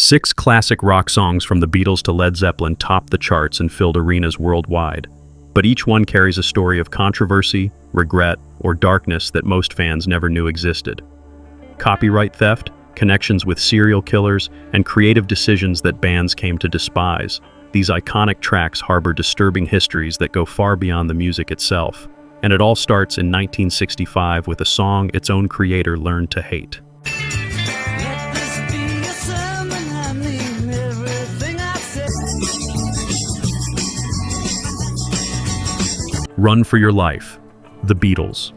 6 classic rock songs from the Beatles to Led Zeppelin topped the charts and filled arenas worldwide. But each one carries a story of controversy, regret, or darkness that most fans never knew existed. Copyright theft, connections with serial killers, and creative decisions that bands came to despise. These iconic tracks harbor disturbing histories that go far beyond the music itself. And it all starts in 1965 with a song its own creator learned to hate. Run for Your Life, The Beatles.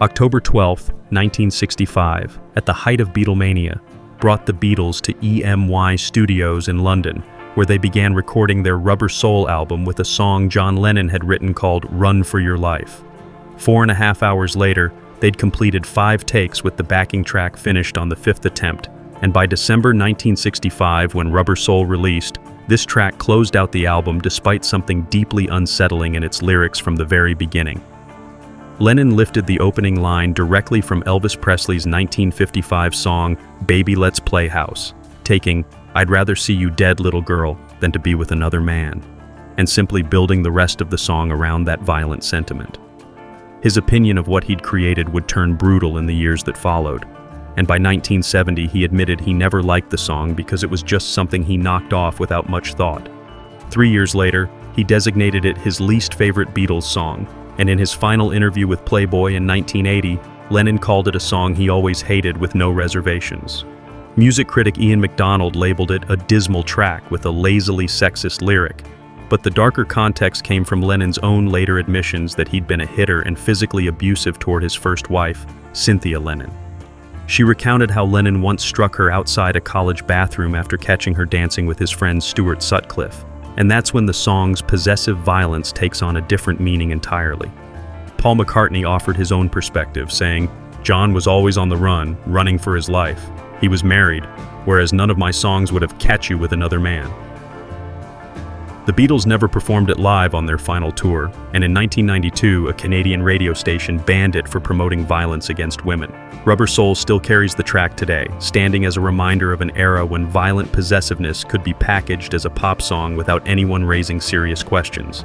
October 12, 1965, at the height of Beatlemania, brought the Beatles to EMI Studios in London, where they began recording their Rubber Soul album with a song John Lennon had written called Run for Your Life. 4.5 hours later, they'd completed 5 takes with the backing track finished on the 5th attempt, and by December 1965, when Rubber Soul released, this track closed out the album despite something deeply unsettling in its lyrics from the very beginning. Lennon lifted the opening line directly from Elvis Presley's 1955 song, Baby Let's Play House, taking, "I'd rather see you dead, little girl, than to be with another man," and simply building the rest of the song around that violent sentiment. His opinion of what he'd created would turn brutal in the years that followed, and by 1970 he admitted he never liked the song because it was just something he knocked off without much thought. 3 years later, he designated it his least favorite Beatles song, and in his final interview with Playboy in 1980, Lennon called it a song he always hated with no reservations. Music critic Ian MacDonald labeled it a dismal track with a lazily sexist lyric, but the darker context came from Lennon's own later admissions that he'd been a hitter and physically abusive toward his first wife, Cynthia Lennon. She recounted how Lennon once struck her outside a college bathroom after catching her dancing with his friend Stuart Sutcliffe, and that's when the song's possessive violence takes on a different meaning entirely. Paul McCartney offered his own perspective, saying, "John was always on the run, running for his life. He was married, whereas none of my songs would have catch you with another man." The Beatles never performed it live on their final tour, and in 1992, a Canadian radio station banned it for promoting violence against women. Rubber Soul still carries the track today, standing as a reminder of an era when violent possessiveness could be packaged as a pop song without anyone raising serious questions.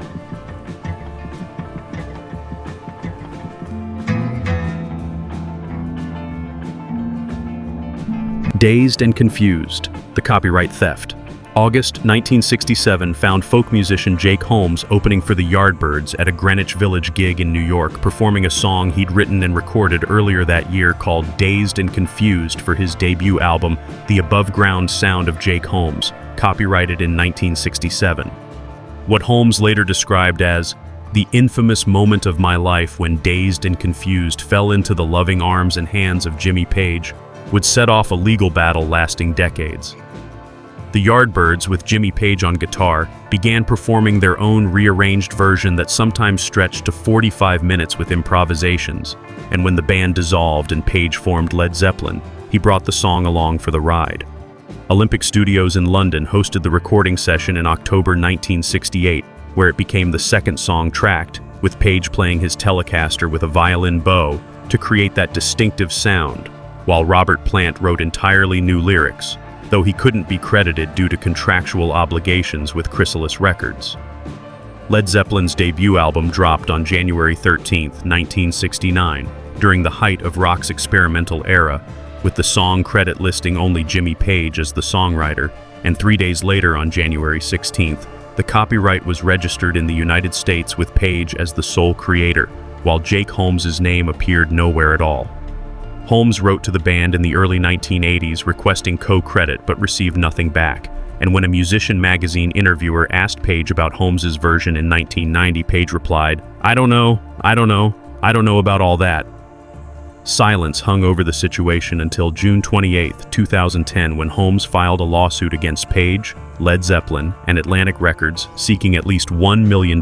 Dazed and Confused, the copyright theft. August 1967 found folk musician Jake Holmes opening for the Yardbirds at a Greenwich Village gig in New York, performing a song he'd written and recorded earlier that year called Dazed and Confused for his debut album, The Above-Ground Sound of Jake Holmes, copyrighted in 1967. What Holmes later described as the infamous moment of my life when Dazed and Confused fell into the loving arms and hands of Jimmy Page would set off a legal battle lasting decades. The Yardbirds, with Jimmy Page on guitar, began performing their own rearranged version that sometimes stretched to 45 minutes with improvisations, and when the band dissolved and Page formed Led Zeppelin, he brought the song along for the ride. Olympic Studios in London hosted the recording session in October 1968, where it became the second song tracked, with Page playing his Telecaster with a violin bow to create that distinctive sound, while Robert Plant wrote entirely new lyrics, though he couldn't be credited due to contractual obligations with Chrysalis Records. Led Zeppelin's debut album dropped on January 13, 1969, during the height of rock's experimental era, with the song credit listing only Jimmy Page as the songwriter, and 3 days later on January 16th, the copyright was registered in the United States with Page as the sole creator, while Jake Holmes' name appeared nowhere at all. Holmes wrote to the band in the early 1980s requesting co-credit but received nothing back, and when a Musician magazine interviewer asked Page about Holmes' version in 1990, Page replied, I don't know about all that." Silence hung over the situation until June 28, 2010, when Holmes filed a lawsuit against Page, Led Zeppelin, and Atlantic Records seeking at least $1 million,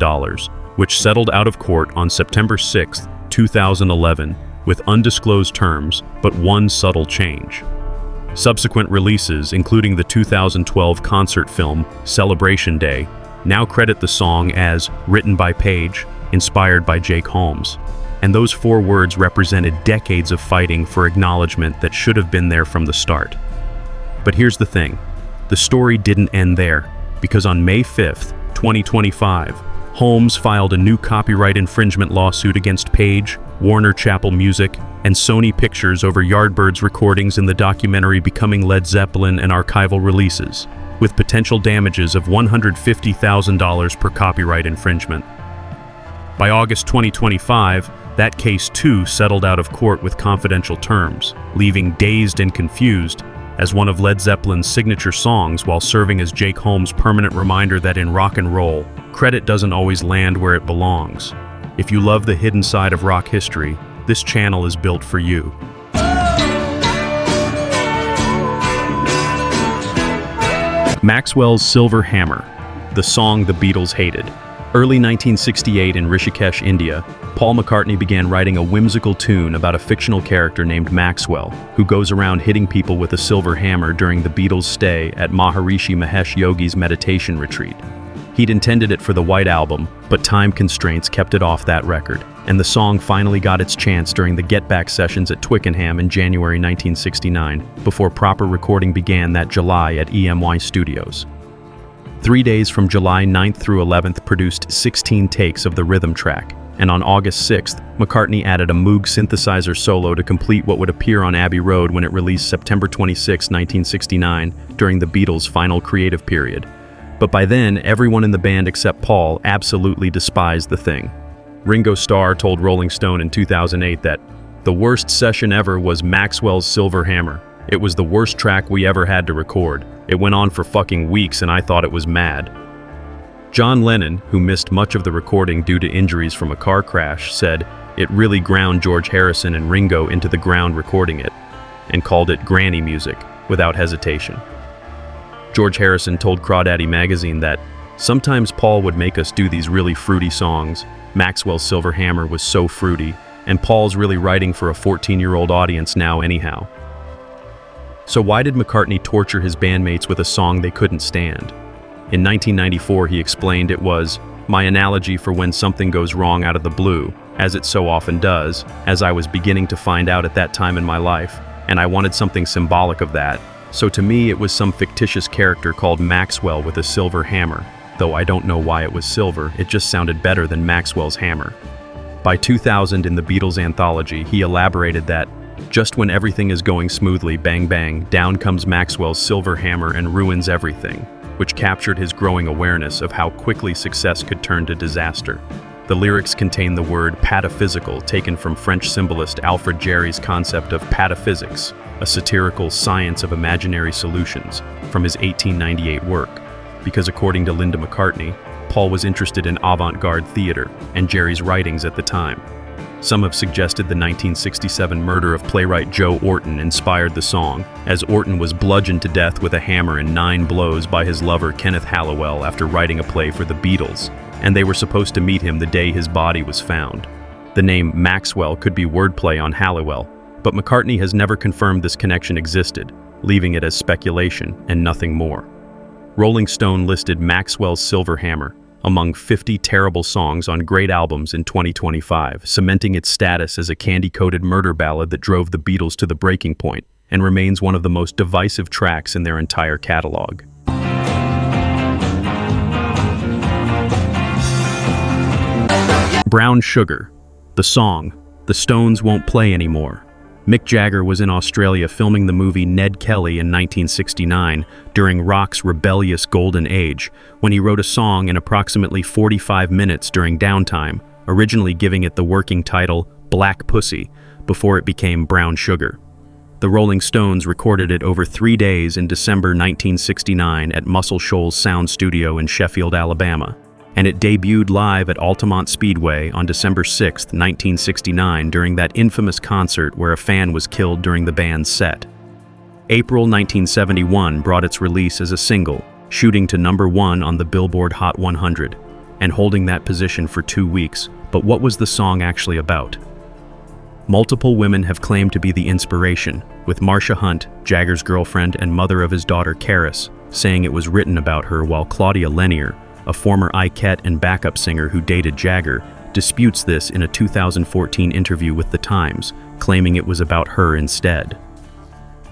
which settled out of court on September 6, 2011, with undisclosed terms, but one subtle change. Subsequent releases, including the 2012 concert film Celebration Day, now credit the song as written by Page, inspired by Jake Holmes. And those 4 words represented decades of fighting for acknowledgement that should have been there from the start. But here's the thing. the story didn't end there, because on May 5th, 2025, Holmes filed a new copyright infringement lawsuit against Page, Warner Chappell Music, and Sony Pictures over Yardbirds recordings in the documentary Becoming Led Zeppelin and archival releases, with potential damages of $150,000 per copyright infringement. By August 2025, that case too settled out of court with confidential terms, leaving Dazed and Confused as one of Led Zeppelin's signature songs while serving as Jake Holmes' permanent reminder that in rock and roll, credit doesn't always land where it belongs. If you love the hidden side of rock history, this channel is built for you. Maxwell's Silver Hammer, the song the Beatles hated. Early 1968 in Rishikesh, India, Paul McCartney began writing a whimsical tune about a fictional character named Maxwell, who goes around hitting people with a silver hammer during the Beatles' stay at Maharishi Mahesh Yogi's meditation retreat. He'd intended it for the White Album, but time constraints kept it off that record, and the song finally got its chance during the Get Back sessions at Twickenham in January 1969, before proper recording began that July at EMY Studios. 3 days from July 9th through 11th produced 16 takes of the rhythm track, and on August 6th, McCartney added a Moog synthesizer solo to complete what would appear on Abbey Road when it released September 26, 1969, during the Beatles' final creative period. But by then, everyone in the band except Paul absolutely despised the thing. Ringo Starr told Rolling Stone in 2008 that, "The worst session ever was Maxwell's Silver Hammer. It was the worst track we ever had to record. It went on for fucking weeks and I thought it was mad." John Lennon, who missed much of the recording due to injuries from a car crash, said it really ground George Harrison and Ringo into the ground recording it, and called it granny music, without hesitation. George Harrison told Crawdaddy magazine that, "Sometimes Paul would make us do these really fruity songs. Maxwell's Silver Hammer was so fruity, and Paul's really writing for a 14-year-old audience now anyhow." So why did McCartney torture his bandmates with a song they couldn't stand? In 1994, he explained it was my analogy for when something goes wrong out of the blue, as it so often does, as I was beginning to find out at that time in my life, and I wanted something symbolic of that. So to me, it was some fictitious character called Maxwell with a silver hammer. Though I don't know why it was silver, it just sounded better than Maxwell's hammer. By 2000 in the Beatles anthology, he elaborated that, "Just when everything is going smoothly, bang bang, down comes Maxwell's silver hammer and ruins everything," which captured his growing awareness of how quickly success could turn to disaster. The lyrics contain the word pataphysical, taken from French symbolist Alfred Jarry's concept of pataphysics, a satirical science of imaginary solutions, from his 1898 work, because according to Linda McCartney, Paul was interested in avant-garde theater and Jarry's writings at the time. Some have suggested the 1967 murder of playwright Joe Orton inspired the song, as Orton was bludgeoned to death with a hammer in 9 blows by his lover Kenneth Halliwell after writing a play for the Beatles, and they were supposed to meet him the day his body was found. The name Maxwell could be wordplay on Halliwell, but McCartney has never confirmed this connection existed, leaving it as speculation and nothing more. Rolling Stone listed Maxwell's Silver Hammer among 50 terrible songs on great albums in 2025, cementing its status as a candy-coated murder ballad that drove the Beatles to the breaking point and remains one of the most divisive tracks in their entire catalog. Brown Sugar, the song, The Stones Won't Play Anymore. Mick Jagger was in Australia filming the movie Ned Kelly in 1969 during rock's rebellious golden age, when he wrote a song in approximately 45 minutes during downtime, originally giving it the working title Black Pussy, before it became Brown Sugar. The Rolling Stones recorded it over 3 days in December 1969 at Muscle Shoals Sound Studio in Sheffield, Alabama, and it debuted live at Altamont Speedway on December 6, 1969 during that infamous concert where a fan was killed during the band's set. April 1971 brought its release as a single, shooting to #1 on the Billboard Hot 100, and holding that position for 2 weeks. But what was the song actually about? Multiple women have claimed to be the inspiration, with Marcia Hunt, Jagger's girlfriend and mother of his daughter Karis, saying it was written about her, while Claudia Lenier, a former Iket and backup singer who dated Jagger, disputes this in a 2014 interview with The Times, claiming it was about her instead.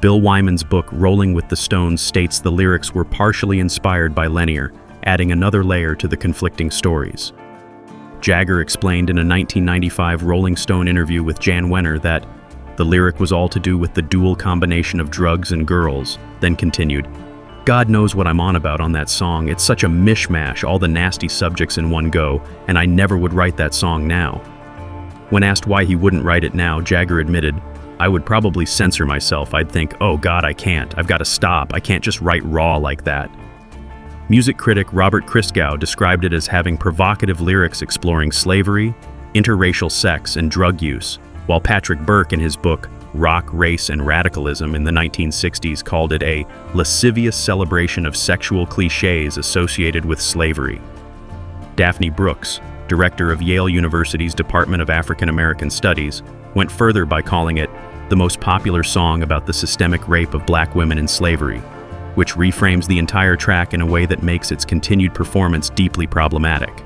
Bill Wyman's book Rolling with the Stones states the lyrics were partially inspired by Lennier, adding another layer to the conflicting stories. Jagger explained in a 1995 Rolling Stone interview with Jan Wenner that the lyric was all to do with the dual combination of drugs and girls, then continued, "God knows what I'm on about on that song. It's such a mishmash, all the nasty subjects in one go, and I never would write that song now." When asked why he wouldn't write it now, Jagger admitted, "I would probably censor myself. I'd think, oh God, I can't. I've got to stop. I can't just write raw like that." Music critic Robert Christgau described it as having provocative lyrics exploring slavery, interracial sex, and drug use, while Patrick Burke in his book Rock, Race, and Radicalism in the 1960s called it a lascivious celebration of sexual cliches associated with slavery. Daphne Brooks, director of Yale University's Department of African American Studies, went further by calling it the most popular song about the systemic rape of black women in slavery, which reframes the entire track in a way that makes its continued performance deeply problematic.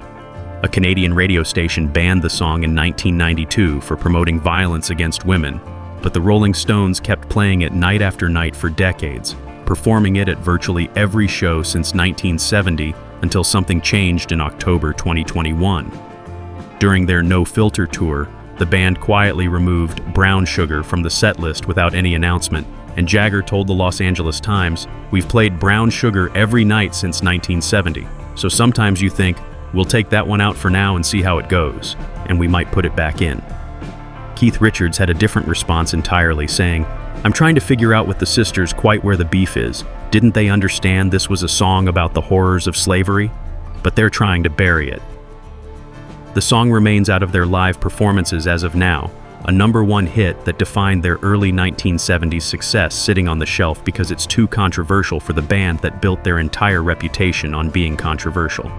A Canadian radio station banned the song in 1992 for promoting violence against women, but the Rolling Stones kept playing it night after night for decades, performing it at virtually every show since 1970 until something changed in October 2021. During their No Filter tour, the band quietly removed Brown Sugar from the set list without any announcement, and Jagger told the Los Angeles Times, "We've played Brown Sugar every night since 1970, so sometimes you think, we'll take that one out for now and see how it goes, and we might put it back in." Keith Richards had a different response entirely, saying, "I'm trying to figure out with the sisters quite where the beef is. Didn't they understand this was a song about the horrors of slavery? But they're trying to bury it." The song remains out of their live performances as of now, a #1 hit that defined their early 1970s success, sitting on the shelf because it's too controversial for the band that built their entire reputation on being controversial.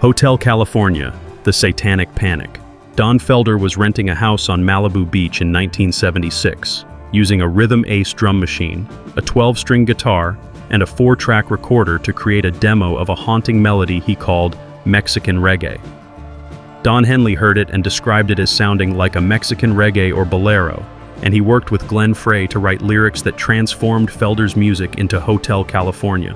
Hotel California, the Satanic Panic. Don Felder was renting a house on Malibu Beach in 1976, using a Rhythm Ace drum machine, a 12-string guitar, and a 4-track recorder to create a demo of a haunting melody he called Mexican reggae. Don Henley heard it and described it as sounding like a Mexican reggae or bolero, and he worked with Glenn Frey to write lyrics that transformed Felder's music into Hotel California.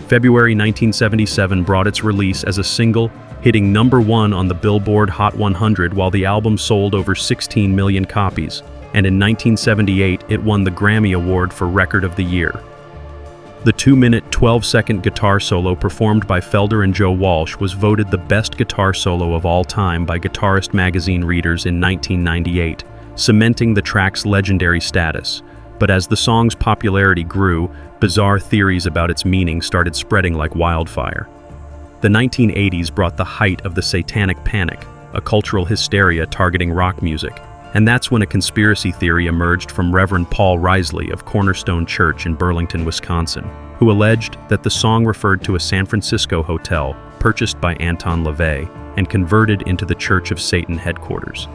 February 1977 brought its release as a single, hitting #1 on the Billboard Hot 100 while the album sold over 16 million copies, and in 1978 it won the Grammy Award for Record of the Year. The 2-minute, 12-second guitar solo performed by Felder and Joe Walsh was voted the best guitar solo of all time by Guitarist magazine readers in 1998, cementing the track's legendary status. But as the song's popularity grew, bizarre theories about its meaning started spreading like wildfire. The 1980s brought the height of the Satanic Panic, a cultural hysteria targeting rock music, and that's when a conspiracy theory emerged from Reverend Paul Risley of Cornerstone Church in Burlington, Wisconsin, who alleged that the song referred to a San Francisco hotel purchased by Anton LaVey and converted into the Church of Satan headquarters.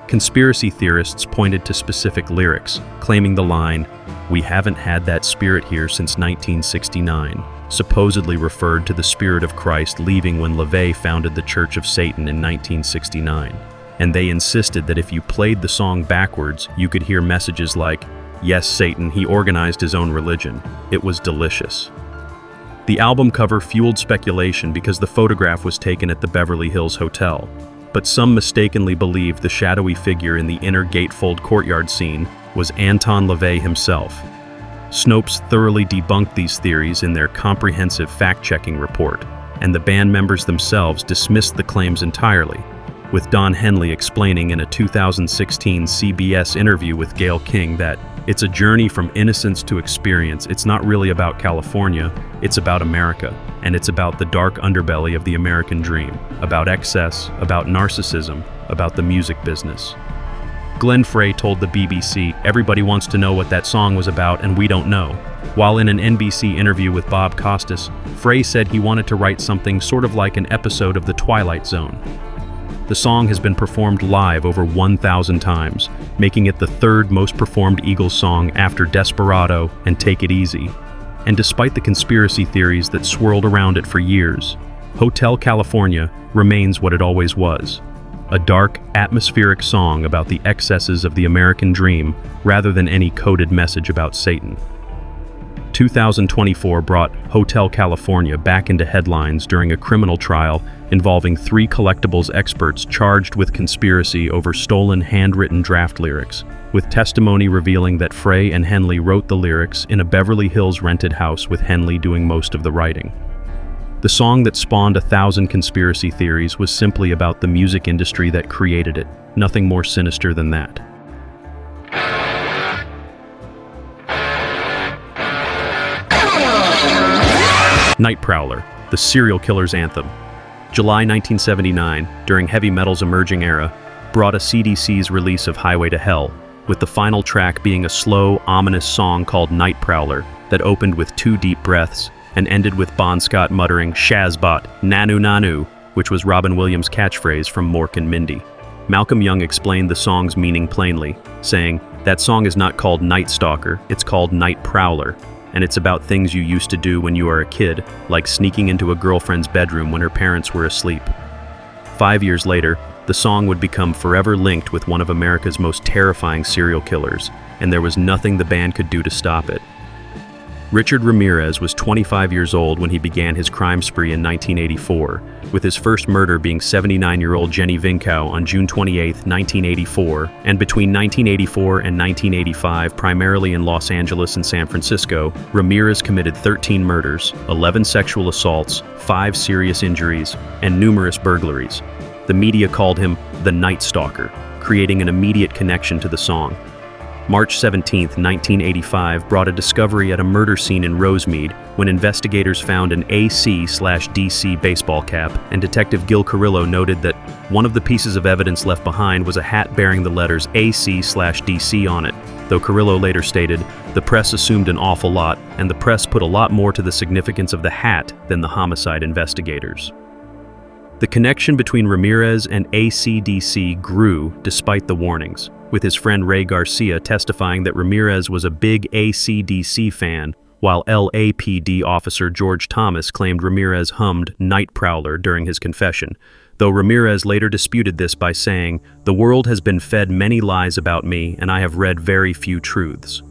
Conspiracy theorists pointed to specific lyrics, claiming the line, "We haven't had that spirit here since 1969, supposedly referred to the Spirit of Christ leaving when LaVey founded the Church of Satan in 1969. And they insisted that if you played the song backwards, you could hear messages like, "Yes, Satan, he organized his own religion." It was delicious. The album cover fueled speculation because the photograph was taken at the Beverly Hills Hotel, but some mistakenly believed the shadowy figure in the inner gatefold courtyard scene was Anton LaVey himself. Snopes thoroughly debunked these theories in their comprehensive fact-checking report, and the band members themselves dismissed the claims entirely, with Don Henley explaining in a 2016 CBS interview with Gayle King that it's a journey from innocence to experience. It's not really about California, it's about America, and it's about the dark underbelly of the American dream, about excess, about narcissism, about the music business. Glenn Frey told the BBC, "Everybody wants to know what that song was about, and we don't know." While in an NBC interview with Bob Costas, Frey said he wanted to write something sort of like an episode of The Twilight Zone. The song has been performed live over 1,000 times, making it the third most performed Eagles song after Desperado and Take It Easy. And despite the conspiracy theories that swirled around it for years, Hotel California remains what it always was, a dark, atmospheric song about the excesses of the American dream rather than any coded message about Satan. 2024 brought Hotel California back into headlines during a criminal trial involving 3 collectibles experts charged with conspiracy over stolen handwritten draft lyrics, with testimony revealing that Frey and Henley wrote the lyrics in a Beverly Hills rented house with Henley doing most of the writing. The song that spawned 1,000 conspiracy theories was simply about the music industry that created it, nothing more sinister than that. Night Prowler, the serial killer's anthem. July 1979, during heavy metal's emerging era, brought a CDC's release of Highway to Hell, with the final track being a slow, ominous song called Night Prowler that opened with 2 deep breaths and ended with Bon Scott muttering "Shazbot, Nanu Nanu," which was Robin Williams' catchphrase from Mork and Mindy. Malcolm Young explained the song's meaning plainly, saying, "That song is not called Night Stalker, it's called Night Prowler. And it's about things you used to do when you were a kid, like sneaking into a girlfriend's bedroom when her parents were asleep." 5 years later, the song would become forever linked with one of America's most terrifying serial killers, and there was nothing the band could do to stop it. Richard Ramirez was 25 years old when he began his crime spree in 1984, with his first murder being 79-year-old Jenny Vinkow on June 28, 1984, and between 1984 and 1985, primarily in Los Angeles and San Francisco, Ramirez committed 13 murders, 11 sexual assaults, 5 serious injuries, and numerous burglaries. The media called him the Night Stalker, creating an immediate connection to the song. March 17, 1985 brought a discovery at a murder scene in Rosemead when investigators found an AC/DC baseball cap, and Detective Gil Carrillo noted that one of the pieces of evidence left behind was a hat bearing the letters AC/DC on it, though Carrillo later stated, "The press assumed an awful lot, and the press put a lot more to the significance of the hat than the homicide investigators." The connection between Ramirez and AC/DC grew despite the warnings, with his friend Ray Garcia testifying that Ramirez was a big AC/DC fan, while LAPD officer George Thomas claimed Ramirez hummed Night Prowler during his confession, though Ramirez later disputed this by saying, "The world has been fed many lies about me, and I have read very few truths."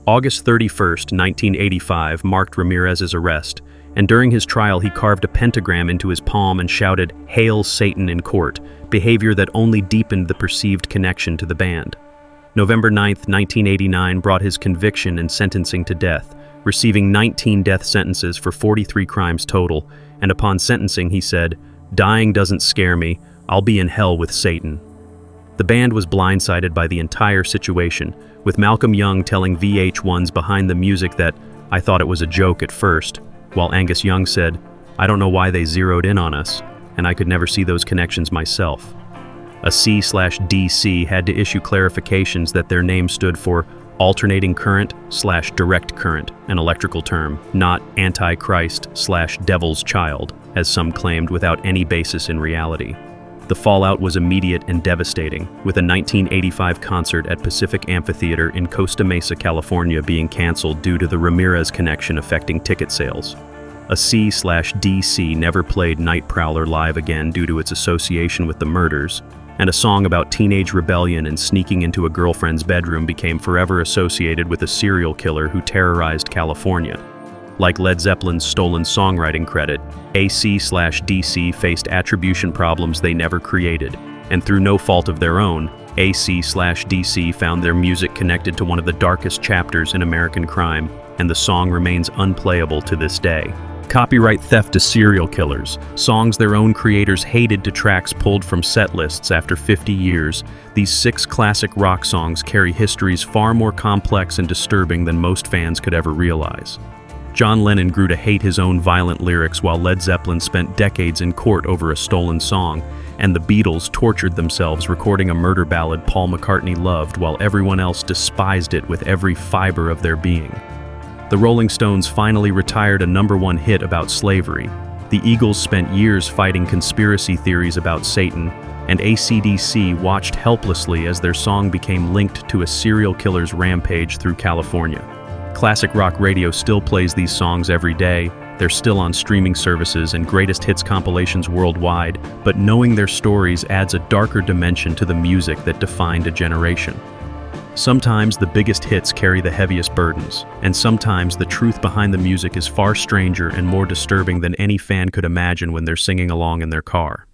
August 31, 1985 marked Ramirez's arrest, and during his trial he carved a pentagram into his palm and shouted, "Hail Satan" in court, behavior that only deepened the perceived connection to the band. November 9, 1989 brought his conviction and sentencing to death, receiving 19 death sentences for 43 crimes total, and upon sentencing he said, "Dying doesn't scare me, I'll be in hell with Satan." The band was blindsided by the entire situation, with Malcolm Young telling VH1's Behind the Music that, "I thought it was a joke at first," while Angus Young said, "I don't know why they zeroed in on us, and I could never see those connections myself." A C/DC had to issue clarifications that their name stood for alternating current/direct current, an electrical term, not Antichrist/Devil's Child, as some claimed without any basis in reality. The fallout was immediate and devastating, with a 1985 concert at Pacific Amphitheater in Costa Mesa, California being canceled due to the Ramirez connection affecting ticket sales. A C/DC never played Night Prowler live again due to its association with the murders, and a song about teenage rebellion and sneaking into a girlfriend's bedroom became forever associated with a serial killer who terrorized California. Like Led Zeppelin's stolen songwriting credit, AC/DC faced attribution problems they never created, and through no fault of their own, AC/DC found their music connected to one of the darkest chapters in American crime, and the song remains unplayable to this day. Copyright theft to serial killers, songs their own creators hated to tracks pulled from set lists after 50 years, these 6 classic rock songs carry histories far more complex and disturbing than most fans could ever realize. John Lennon grew to hate his own violent lyrics while Led Zeppelin spent decades in court over a stolen song, and the Beatles tortured themselves recording a murder ballad Paul McCartney loved while everyone else despised it with every fiber of their being. The Rolling Stones finally retired a #1 hit about slavery. The Eagles spent years fighting conspiracy theories about Satan, and AC/DC watched helplessly as their song became linked to a serial killer's rampage through California. Classic rock radio still plays these songs every day, They're still on streaming services and greatest hits compilations worldwide, but knowing their stories adds a darker dimension to the music that defined a generation. Sometimes the biggest hits carry the heaviest burdens, and sometimes the truth behind the music is far stranger and more disturbing than any fan could imagine when they're singing along in their car.